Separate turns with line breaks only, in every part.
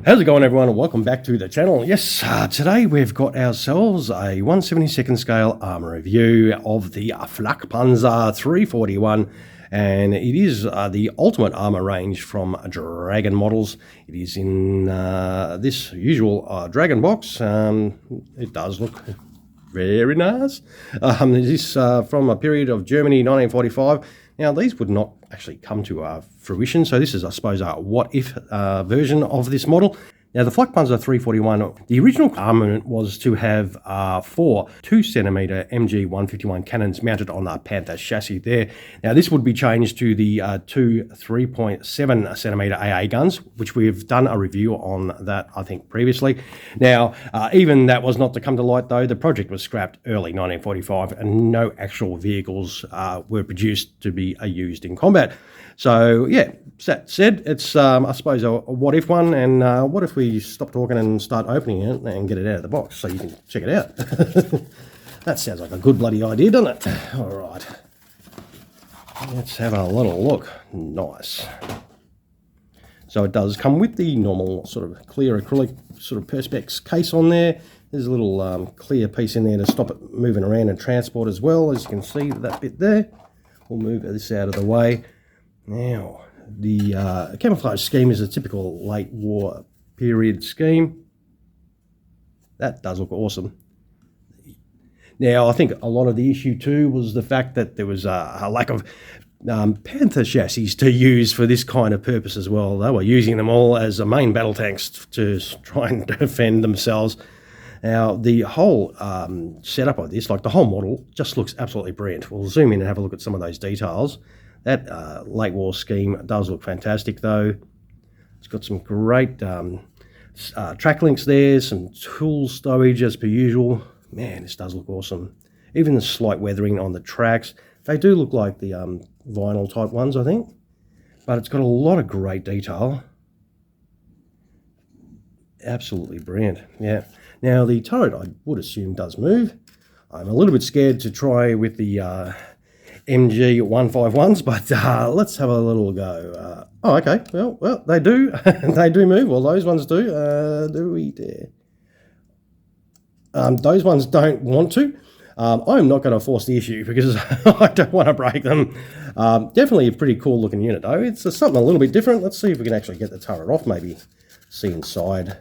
How's it going, everyone, and welcome back to the channel. Yes, today we've got ourselves a 1/72 scale armor review of the Flakpanzer 341, and it is the ultimate armor range from Dragon models. It is in this usual Dragon box. It does look very nice. It is from a period of Germany, 1945. Now, these would not actually come to fruition, so this is, I suppose, a what-if version of this model. Now, the Flakpanzer 341, the original armament was to have 4 2cm MG 151 cannons mounted on the Panther chassis there. Now, this would be changed to the 2 3.7cm AA guns, which we've done a review on that, I think, previously. Now, even that was not to come to light, though. The project was scrapped early 1945, and no actual vehicles were produced to be used in combat. So, yeah, that said, it's, I suppose, a what-if one, and what if we stop talking and start opening it and get it out of the box so you can check it out? That sounds like a good bloody idea, doesn't it? All right. Let's have a little look. Nice. So it does come with the normal sort of clear acrylic sort of Perspex case on there. There's a little clear piece in there to stop it moving around and transport as well, as you can see, that bit there. We'll move this out of the way. Now, the camouflage scheme is a typical late war period scheme. That does look awesome. Now, I think a lot of the issue too was the fact that there was a lack of Panther chassis to use for this kind of purpose as well. They were using them all as main battle tanks to try and defend themselves. Now, the whole setup of this, like the whole model, just looks absolutely brilliant. We'll zoom in and have a look at some of those details. That late war scheme does look fantastic, though. It's got some great track links there, some tool stowage as per usual. Man, this does look awesome. Even the slight weathering on the tracks. They do look like the vinyl type ones, I think. But it's got a lot of great detail. Absolutely brilliant, yeah. Now, the turret, I would assume, does move. I'm a little bit scared to try with the MG 151s, but let's have a little go. Oh, okay. Well, they do. They do move. Well, those ones do. Do we dare? Those ones don't want to. I'm not going to force the issue because I don't want to break them. Definitely a pretty cool looking unit, though. It's something a little bit different. Let's see if we can actually get the turret off, maybe see inside.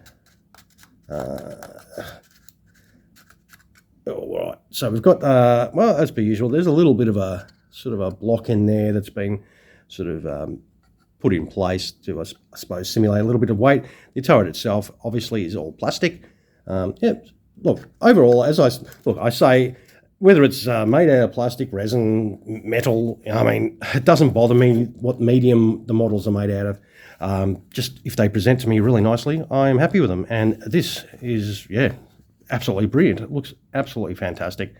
All right. So we've got, well, as per usual, there's a little bit of a sort of a block in there that's been sort of put in place to, I suppose, simulate a little bit of weight. The turret itself, obviously, is all plastic. Yeah, look, overall, as I say, whether it's made out of plastic, resin, metal, I mean, it doesn't bother me what medium the models are made out of. Just if they present to me really nicely, I'm happy with them. And this is, yeah, absolutely brilliant. It looks absolutely fantastic.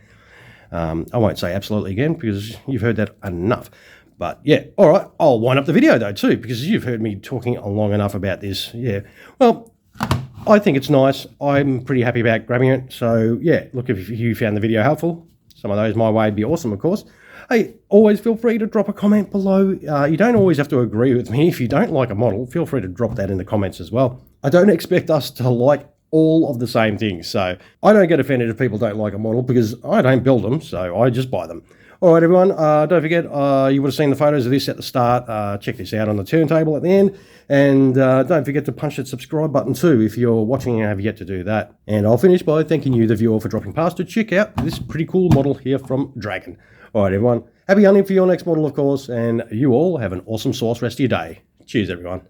I won't say absolutely again because you've heard that enough. But yeah, all right, I'll wind up the video though too because you've heard me talking long enough about this. Yeah, well, I think it's nice. I'm pretty happy about grabbing it. So yeah, look, if you found the video helpful, some of those my way would be awesome, of course. Hey, always feel free to drop a comment below. You don't always have to agree with me. If you don't like a model, feel free to drop that in the comments as well. I don't expect us to like all of the same things, so I don't get offended if people don't like a model because I don't build them, so I just buy them. All right, everyone, don't forget, you would have seen the photos of this at the start. Check this out on the turntable at the end, and don't forget to punch that subscribe button too if you're watching and have yet to do that. And I'll finish by thanking you, the viewer, for dropping past to check out this pretty cool model here from Dragon. All right, everyone, happy hunting for your next model, of course, and you all have an awesome sauce rest of your day. Cheers, everyone.